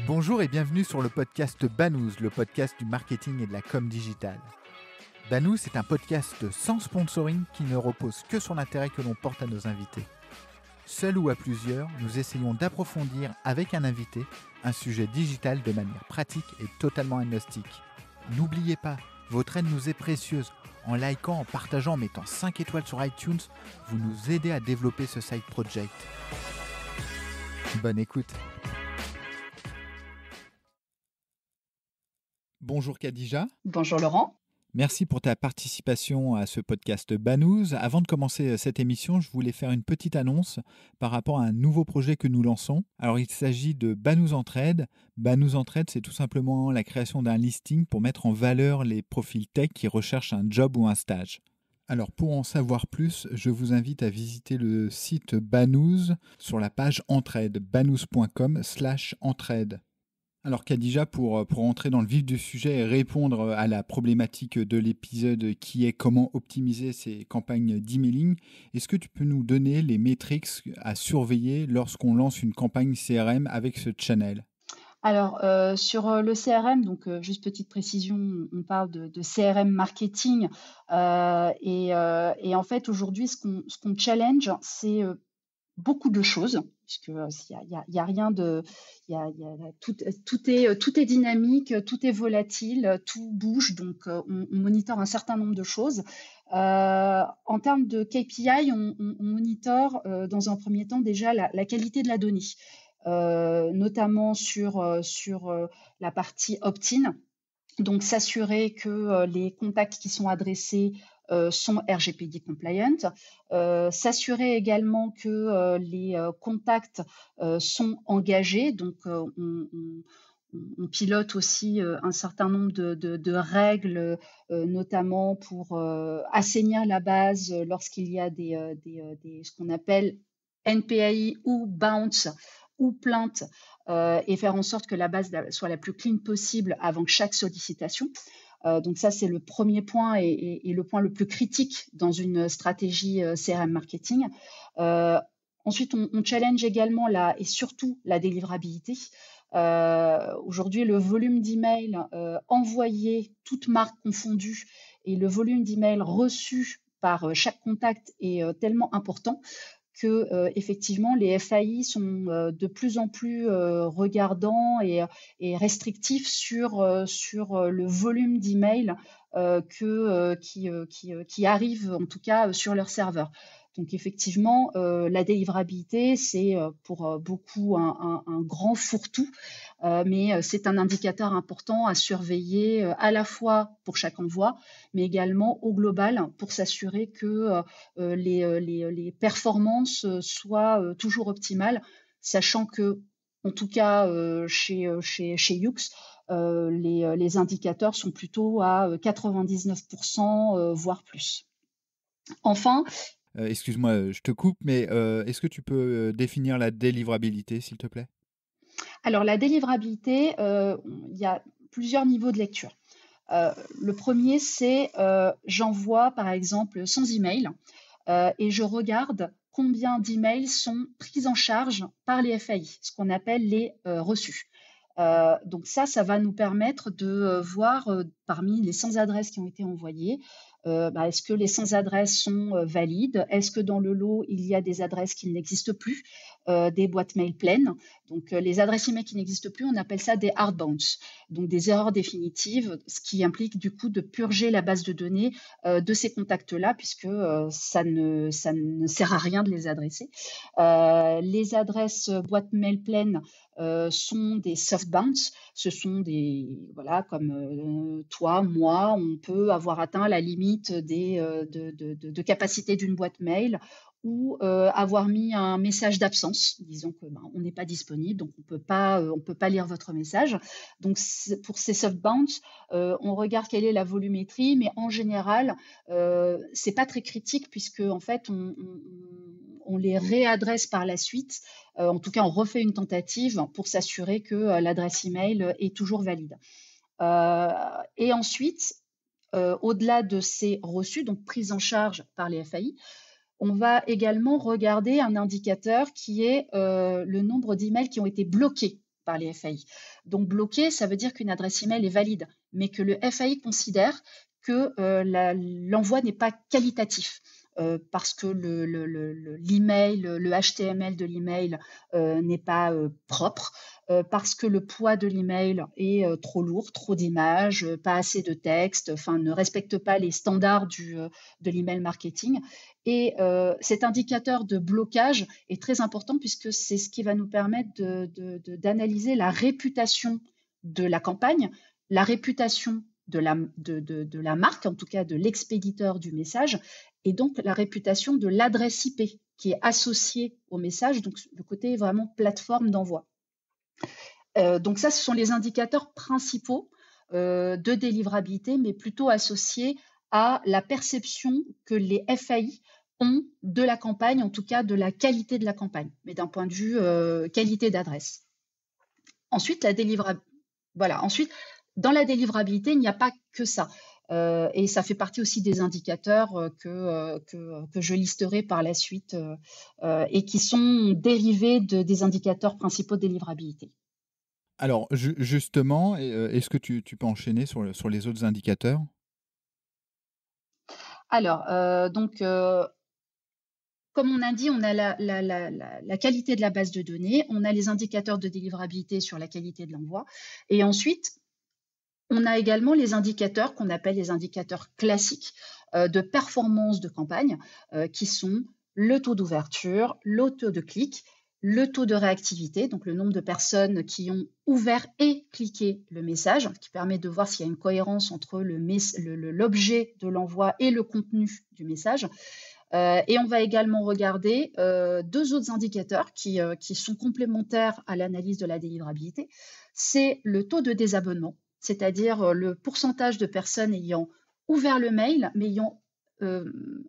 Bonjour et bienvenue sur le podcast Banous, le podcast du marketing et de la com digitale. Banous est un podcast sans sponsoring qui ne repose que sur l'intérêt que l'on porte à nos invités. Seul ou à plusieurs, nous essayons d'approfondir avec un invité un sujet digital de manière pratique et totalement agnostique. N'oubliez pas, votre aide nous est précieuse. En likant, en partageant, en mettant 5 étoiles sur iTunes, vous nous aidez à développer ce side project. Bonne écoute. Bonjour Khadija. Bonjour Laurent. Merci pour ta participation à ce podcast Banous. Avant de commencer cette émission, je voulais faire une petite annonce par rapport à un nouveau projet que nous lançons. Alors il s'agit de Banous Entraide. Banous Entraide, c'est tout simplement la création d'un listing pour mettre en valeur les profils tech qui recherchent un job ou un stage. Alors pour en savoir plus, je vous invite à visiter le site Banous sur la page Entraide, banous.com/entraide. Alors Khadija, pour entrer dans le vif du sujet et répondre à la problématique de l'épisode qui est comment optimiser ses campagnes d'emailing, est-ce que tu peux nous donner les métriques à surveiller lorsqu'on lance une campagne CRM avec ce channel ? Alors, sur le CRM, donc juste petite précision, on parle de CRM marketing et en fait aujourd'hui ce qu'on challenge, c'est beaucoup de choses, puisque il y a rien de, tout est dynamique, tout est volatile, tout bouge, donc on monitore un certain nombre de choses. En termes de KPI, on monitore dans un premier temps déjà la qualité de la donnée, notamment sur la partie opt-in. Donc, s'assurer que les contacts qui sont adressés sont RGPD compliant, s'assurer également que les contacts sont engagés. Donc, on pilote aussi un certain nombre de règles, notamment pour assainir la base lorsqu'il y a ce qu'on appelle NPAI ou bounce ou plainte, et faire en sorte que la base soit la plus clean possible avant chaque sollicitation. Donc ça, c'est le premier point et le point le plus critique dans une stratégie CRM marketing. Ensuite, on challenge également et surtout la délivrabilité. Aujourd'hui, le volume d'emails envoyés, toutes marques confondues, et le volume d'emails reçus par chaque contact est tellement important que effectivement les FAI sont de plus en plus regardants et restrictifs sur le volume d'emails qui arrivent en tout cas sur leur serveur. Donc effectivement, la délivrabilité, c'est pour beaucoup un grand fourre-tout, mais c'est un indicateur important à surveiller à la fois pour chaque envoi, mais également au global pour s'assurer que les performances soient toujours optimales, sachant que, en tout cas chez Yoox, les indicateurs sont plutôt à 99%, voire plus. Enfin, excuse-moi, je te coupe, mais est-ce que tu peux définir la délivrabilité, s'il te plaît ? Alors, la délivrabilité, il y a plusieurs niveaux de lecture. Le premier, c'est j'envoie, par exemple, 100 emails et je regarde combien d'emails sont pris en charge par les FAI, ce qu'on appelle les reçus. Donc ça va nous permettre de voir parmi les 100 adresses qui ont été envoyées, est-ce que les 100 adresses sont valides? Est-ce que dans le lot, il y a des adresses qui n'existent plus, des boîtes mail pleines? Donc, les adresses email qui n'existent plus, on appelle ça des hard bounce, donc des erreurs définitives, ce qui implique du coup de purger la base de données de ces contacts-là, puisque ça ne sert à rien de les adresser. Les adresses boîte mail pleines sont des soft bounce. Ce sont comme toi, moi, on peut avoir atteint la limite de capacité d'une boîte mail ou avoir mis un message d'absence, disons que on n'est pas disponible, donc on peut pas lire votre message. Donc pour ces soft bounce, on regarde quelle est la volumétrie, mais en général, c'est pas très critique puisque en fait on les réadresse par la suite. En tout cas, on refait une tentative pour s'assurer que l'adresse email est toujours valide. Et ensuite, au-delà de ces reçus, donc prise en charge par les FAI, on va également regarder un indicateur qui est le nombre d'emails qui ont été bloqués par les FAI. Donc bloqué, ça veut dire qu'une adresse email est valide, mais que le FAI considère que l'envoi n'est pas qualitatif. Parce que l'email, le HTML de l'email n'est pas propre, parce que le poids de l'email est trop lourd, trop d'images, pas assez de texte, enfin ne respecte pas les standards de l'email marketing. Et cet indicateur de blocage est très important puisque c'est ce qui va nous permettre d'analyser la réputation de la campagne, la réputation de la marque, en tout cas de l'expéditeur du message, et donc la réputation de l'adresse IP qui est associée au message, donc le côté vraiment plateforme d'envoi. Donc ça, ce sont les indicateurs principaux de délivrabilité, mais plutôt associés à la perception que les FAI ont de la campagne, en tout cas de la qualité de la campagne, mais d'un point de vue qualité d'adresse. Ensuite, Ensuite, dans la délivrabilité, il n'y a pas que ça. Et ça fait partie aussi des indicateurs que je listerai par la suite et qui sont dérivés des indicateurs principaux de délivrabilité. Alors, justement, est-ce que tu peux enchaîner sur les autres indicateurs? Alors, comme on a dit, on a la qualité de la base de données, on a les indicateurs de délivrabilité sur la qualité de l'envoi, et ensuite, on a également les indicateurs qu'on appelle les indicateurs classiques de performance de campagne, qui sont le taux d'ouverture, le taux de clic, le taux de réactivité, donc le nombre de personnes qui ont ouvert et cliqué le message, qui permet de voir s'il y a une cohérence entre l'objet de l'envoi et le contenu du message. Et on va également regarder deux autres indicateurs qui sont complémentaires à l'analyse de la délivrabilité. C'est le taux de désabonnement, c'est-à-dire le pourcentage de personnes ayant ouvert le mail, mais ayant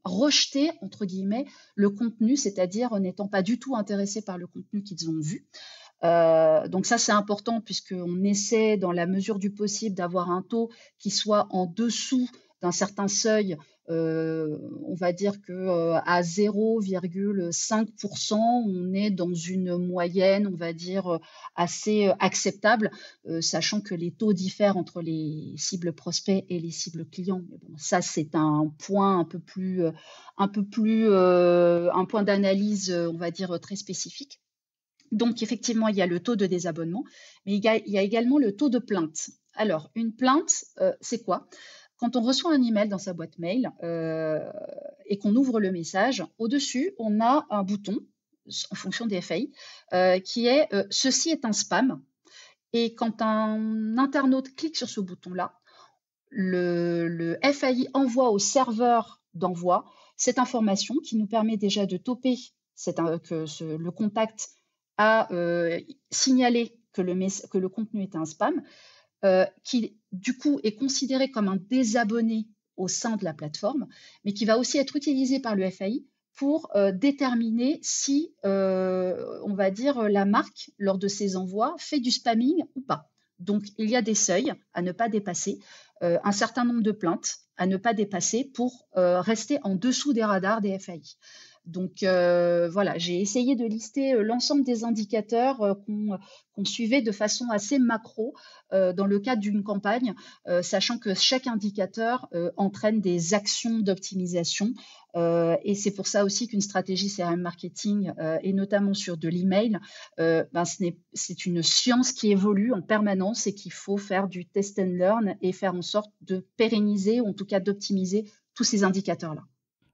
rejeté, entre guillemets, le contenu, c'est-à-dire n'étant pas du tout intéressés par le contenu qu'ils ont vu. Donc ça, c'est important puisqu'on essaie, dans la mesure du possible, d'avoir un taux qui soit en dessous d'un certain seuil. On va dire qu'à 0,5%, on est dans une moyenne, on va dire, assez acceptable, sachant que les taux diffèrent entre les cibles prospects et les cibles clients. Mais bon, ça, c'est un point un point d'analyse, on va dire, très spécifique. Donc, effectivement, il y a le taux de désabonnement, mais il y a également le taux de plainte. Alors, une plainte, c'est quoi? Quand on reçoit un email dans sa boîte mail et qu'on ouvre le message, au-dessus, on a un bouton, en fonction des FAI, qui est « Ceci est un spam ». Et quand un internaute clique sur ce bouton-là, le FAI envoie au serveur d'envoi cette information qui nous permet déjà de toper le contact a signalé que le contenu est un spam, qui du coup est considéré comme un désabonné au sein de la plateforme, mais qui va aussi être utilisé par le FAI pour déterminer si, on va dire, la marque, lors de ses envois, fait du spamming ou pas. Donc, il y a des seuils à ne pas dépasser, un certain nombre de plaintes à ne pas dépasser pour rester en dessous des radars des FAI. Donc voilà, j'ai essayé de lister l'ensemble des indicateurs qu'on suivait de façon assez macro dans le cadre d'une campagne, sachant que chaque indicateur entraîne des actions d'optimisation. Et c'est pour ça aussi qu'une stratégie CRM marketing, et notamment sur de l'email, c'est une science qui évolue en permanence et qu'il faut faire du test and learn et faire en sorte de pérenniser ou en tout cas d'optimiser tous ces indicateurs-là.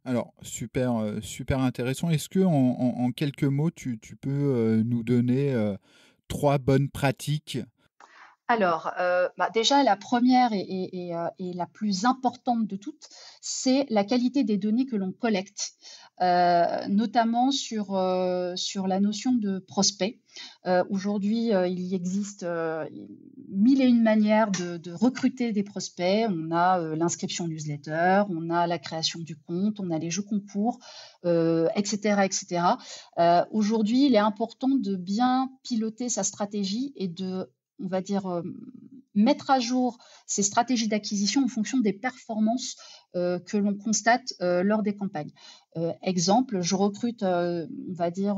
Alors, super intéressant. Est-ce que en quelques mots, tu peux nous donner 3 bonnes pratiques? Alors, déjà la première et la plus importante de toutes, c'est la qualité des données que l'on collecte, notamment sur la notion de prospect. Aujourd'hui, il existe, 1000 et une manières de recruter des prospects. On a, l'inscription newsletter, on a la création du compte, on a les jeux concours, et cetera, et cetera. Aujourd'hui, il est important de bien piloter sa stratégie et on va dire, mettre à jour ces stratégies d'acquisition en fonction des performances que l'on constate lors des campagnes. Exemple, je recrute, on va dire,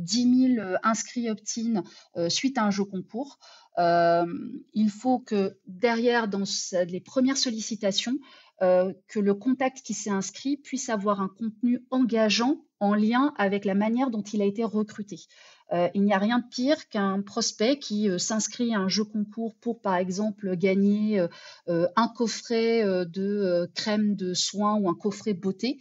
10 000 inscrits opt-in suite à un jeu concours. Il faut que derrière, dans les premières sollicitations, que le contact qui s'est inscrit puisse avoir un contenu engageant en lien avec la manière dont il a été recruté. Il n'y a rien de pire qu'un prospect qui s'inscrit à un jeu concours pour, par exemple, gagner un coffret de crème de soin ou un coffret beauté,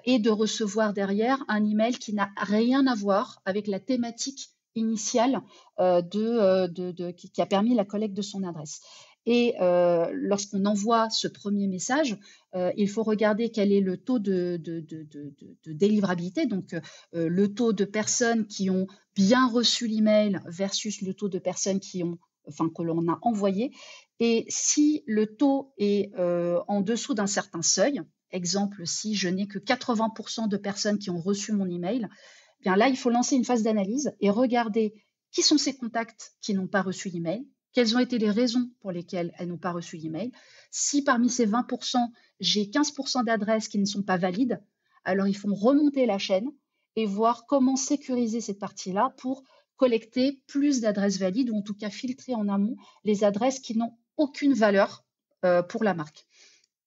et de recevoir derrière un email qui n'a rien à voir avec la thématique initiale qui a permis la collecte de son adresse. Et lorsqu'on envoie ce premier message, il faut regarder quel est le taux de délivrabilité, donc le taux de personnes qui ont bien reçu l'email versus le taux de personnes que l'on a envoyé. Et si le taux est en dessous d'un certain seuil, exemple, si je n'ai que 80% de personnes qui ont reçu mon email, bien là, il faut lancer une phase d'analyse et regarder qui sont ces contacts qui n'ont pas reçu l'email, quelles ont été les raisons pour lesquelles elles n'ont pas reçu l'email. Si parmi ces 20%, j'ai 15% d'adresses qui ne sont pas valides, alors il faut remonter la chaîne et voir comment sécuriser cette partie-là pour collecter plus d'adresses valides ou en tout cas filtrer en amont les adresses qui n'ont aucune valeur pour la marque.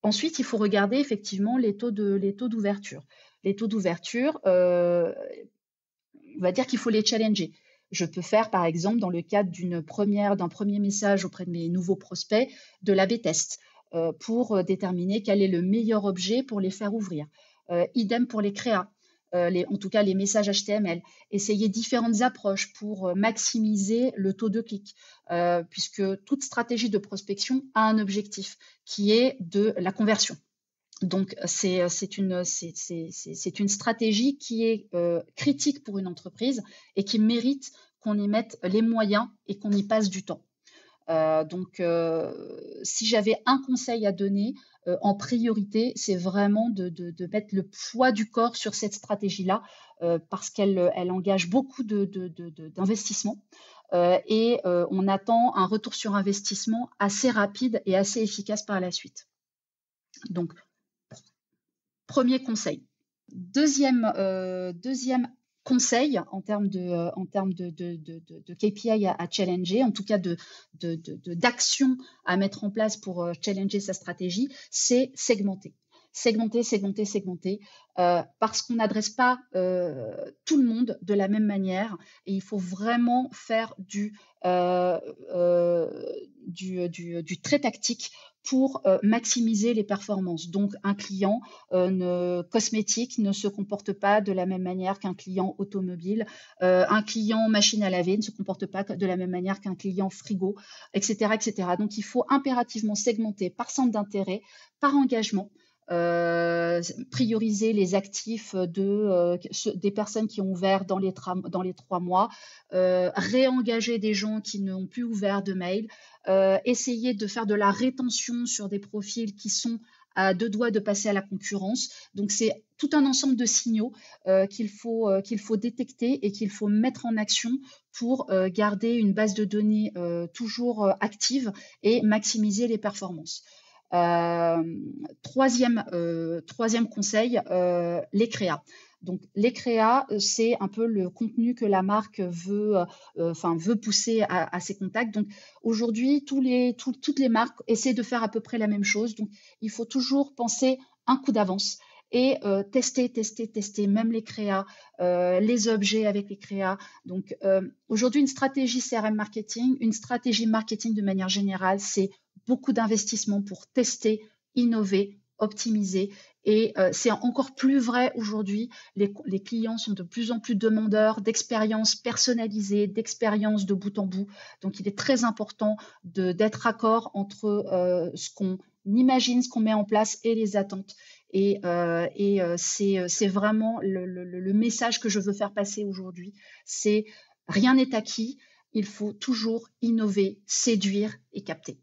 Ensuite, il faut regarder effectivement les taux d'ouverture. Les taux d'ouverture, on va dire qu'il faut les challenger. Je peux faire, par exemple, dans le cadre d'un premier message auprès de mes nouveaux prospects, de l'A/B test pour déterminer quel est le meilleur objet pour les faire ouvrir. Idem pour les créas, en tout cas les messages HTML. Essayer différentes approches pour maximiser le taux de clic, puisque toute stratégie de prospection a un objectif qui est de la conversion. Donc, c'est une stratégie qui est critique pour une entreprise et qui mérite qu'on y mette les moyens et qu'on y passe du temps. Donc, si j'avais un conseil à donner en priorité, c'est vraiment de mettre le poids du corps sur cette stratégie-là parce qu'elle engage beaucoup d'investissement et on attend un retour sur investissement assez rapide et assez efficace par la suite. Donc, premier conseil. Deuxième conseil en termes de KPI à challenger, en tout cas d'action à mettre en place pour challenger sa stratégie, c'est segmenter. Segmenter, parce qu'on n'adresse pas tout le monde de la même manière et il faut vraiment faire du très tactique pour maximiser les performances. Donc, un client cosmétique ne se comporte pas de la même manière qu'un client automobile. Un client machine à laver ne se comporte pas de la même manière qu'un client frigo, etc., etc. Donc, il faut impérativement segmenter par centre d'intérêt, par engagement. Prioriser les actifs des personnes qui ont ouvert dans les 3 mois, réengager des gens qui n'ont plus ouvert de mail, essayer de faire de la rétention sur des profils qui sont à 2 doigts de passer à la concurrence. Donc, c'est tout un ensemble de signaux qu'il faut détecter et qu'il faut mettre en action pour garder une base de données toujours active et maximiser les performances. Troisième conseil, les créas. Donc, les créas, c'est un peu le contenu que la marque veut pousser à ses contacts. Donc, aujourd'hui, toutes les marques essaient de faire à peu près la même chose. Donc, il faut toujours penser un coup d'avance et tester, même les créas, les objets avec les créas. Donc, aujourd'hui, une stratégie CRM marketing, une stratégie marketing de manière générale, c'est beaucoup d'investissements pour tester, innover, optimiser. Et c'est encore plus vrai aujourd'hui. Les clients sont de plus en plus demandeurs d'expériences personnalisées, d'expériences de bout en bout. Donc, il est très important d'être raccord entre ce qu'on imagine, ce qu'on met en place et les attentes. Et c'est vraiment le message que je veux faire passer aujourd'hui. C'est rien n'est acquis. Il faut toujours innover, séduire et capter.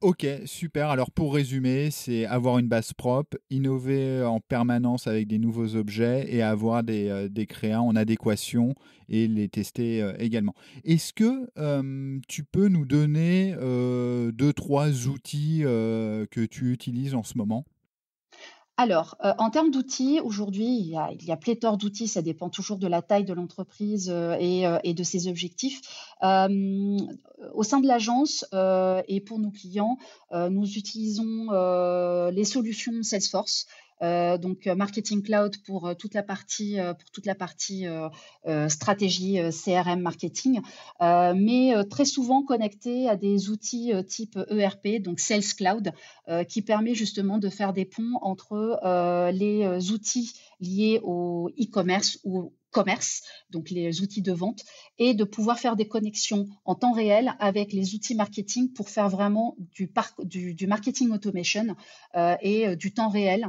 Ok, super. Alors pour résumer, c'est avoir une base propre, innover en permanence avec des nouveaux objets et avoir des créas en adéquation et les tester également. Est-ce que tu peux nous donner 2, 3 outils que tu utilises en ce moment? Alors, en termes d'outils, aujourd'hui, il y a pléthore d'outils, ça dépend toujours de la taille de l'entreprise, et de ses objectifs. Au sein de l'agence, et pour nos clients, nous utilisons, les solutions Salesforce, donc Marketing Cloud pour toute la partie, stratégie, CRM marketing, mais très souvent connecté à des outils, type ERP, donc Sales Cloud, qui permet justement de faire des ponts entre, les, outils liés au e-commerce ou au commerce, donc les outils de vente, et de pouvoir faire des connexions en temps réel avec les outils marketing pour faire vraiment du marketing automation, et du temps réel.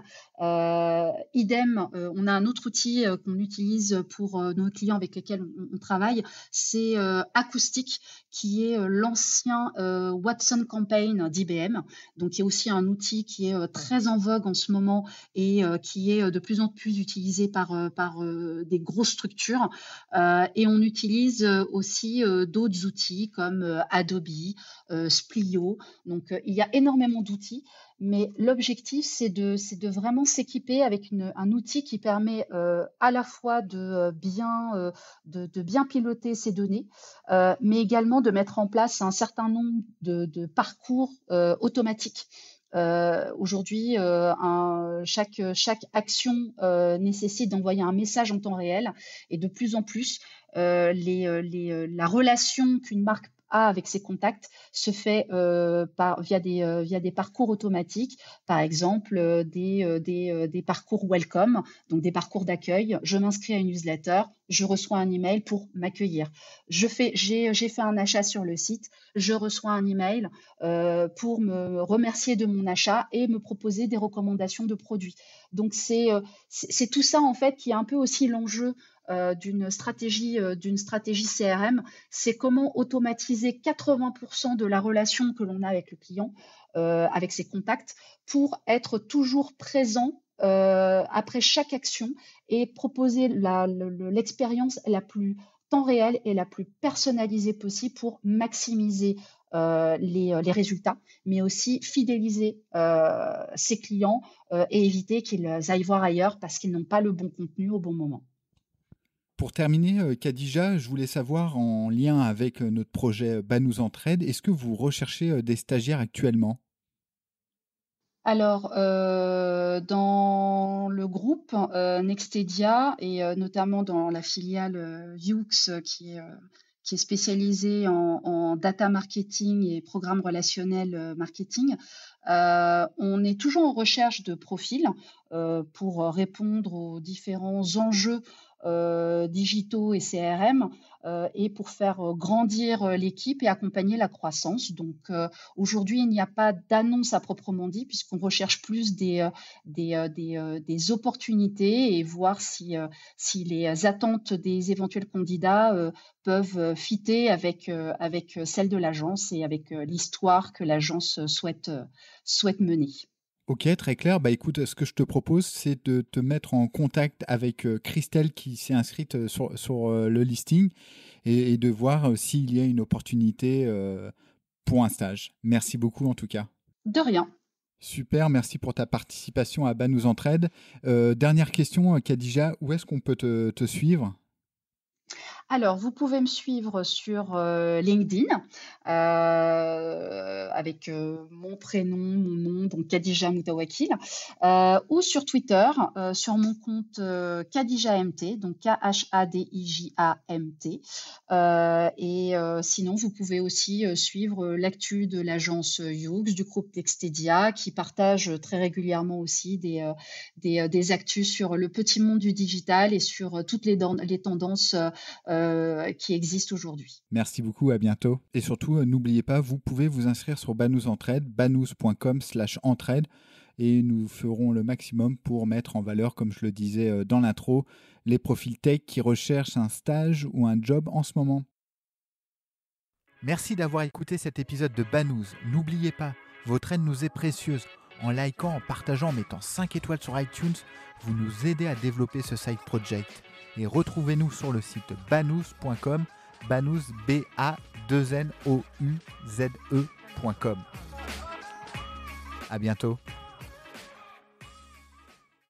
Idem, on a un autre outil, qu'on utilise pour, nos clients avec lesquels on travaille, c'est, Acoustic, qui est, l'ancien, Watson Campaign d'IBM. Donc il y a aussi un outil qui est, très en vogue en ce moment et qui est, de plus en plus utilisé par des grosses structures. Et on utilise, aussi, d'autres outils comme, Adobe, Splio. Donc il y a énormément d'outils, mais l'objectif, c'est de vraiment s'équiper avec un outil qui permet, à la fois de bien piloter ses données, mais également de mettre en place un certain nombre de parcours, automatiques. Aujourd'hui, chaque action, nécessite d'envoyer un message en temps réel, et de plus en plus, la relation qu'une marque a avec ses contacts se fait, via des parcours automatiques. Par exemple, des parcours welcome, donc des parcours d'accueil. Je m'inscris à une newsletter, je reçois un email pour m'accueillir. J'ai fait un achat sur le site, je reçois un email, pour me remercier de mon achat et me proposer des recommandations de produits. Donc c'est tout ça en fait qui est un peu aussi l'enjeu, d'une stratégie CRM. C'est comment automatiser 80% de la relation que l'on a avec le client, avec ses contacts, pour être toujours présent, après chaque action, et proposer l'expérience la plus temps réel et la plus personnalisée possible pour maximiser, les résultats, mais aussi fidéliser, ses clients, et éviter qu'ils aillent voir ailleurs parce qu'ils n'ont pas le bon contenu au bon moment. Pour terminer, Khadija, je voulais savoir, en lien avec notre projet Banous Entraide, est-ce que vous recherchez des stagiaires actuellement? Alors, dans le groupe, Nextedia, et notamment dans la filiale, Yoox, qui est spécialisée en data marketing et programme relationnel, marketing, on est toujours en recherche de profils, pour, répondre aux différents enjeux, digitaux et CRM, et pour faire, grandir, l'équipe et accompagner la croissance. Donc, aujourd'hui, il n'y a pas d'annonce à proprement dit, puisqu'on recherche plus des opportunités, et voir si les attentes des éventuels candidats, peuvent, fitter avec celles de l'agence et avec, l'histoire que l'agence souhaite mener. Ok, très clair. Bah écoute, ce que je te propose, c'est de te mettre en contact avec Christelle qui s'est inscrite sur le listing, et de voir s'il y a une opportunité pour un stage. Merci beaucoup en tout cas. De rien. Super, merci pour ta participation à Banous Entraide. Dernière question, Khadija, où est-ce qu'on peut te suivre? Alors, vous pouvez me suivre sur, LinkedIn, avec, mon prénom, mon nom, donc Khadija Moutawakil, ou sur Twitter, sur mon compte, Khadija MT, donc KhadijamT. Et sinon, vous pouvez aussi, suivre, l'actu de l'agence, Yoox, du groupe Nextedia, qui partage, très régulièrement aussi des actus sur le petit monde du digital et sur, toutes les tendances, qui existent aujourd'hui. Merci beaucoup, à bientôt. Et surtout, n'oubliez pas, vous pouvez vous inscrire sur Banous Entraide, banous.com/entraide, et nous ferons le maximum pour mettre en valeur, comme je le disais dans l'intro, les profils tech qui recherchent un stage ou un job en ce moment. Merci d'avoir écouté cet épisode de Banous. N'oubliez pas, votre aide nous est précieuse. En likant, en partageant, en mettant 5 étoiles sur iTunes, vous nous aidez à développer ce side project. Et retrouvez-nous sur le site banous.com, banous, B-A-2-N-O-U-Z-E.com. À bientôt.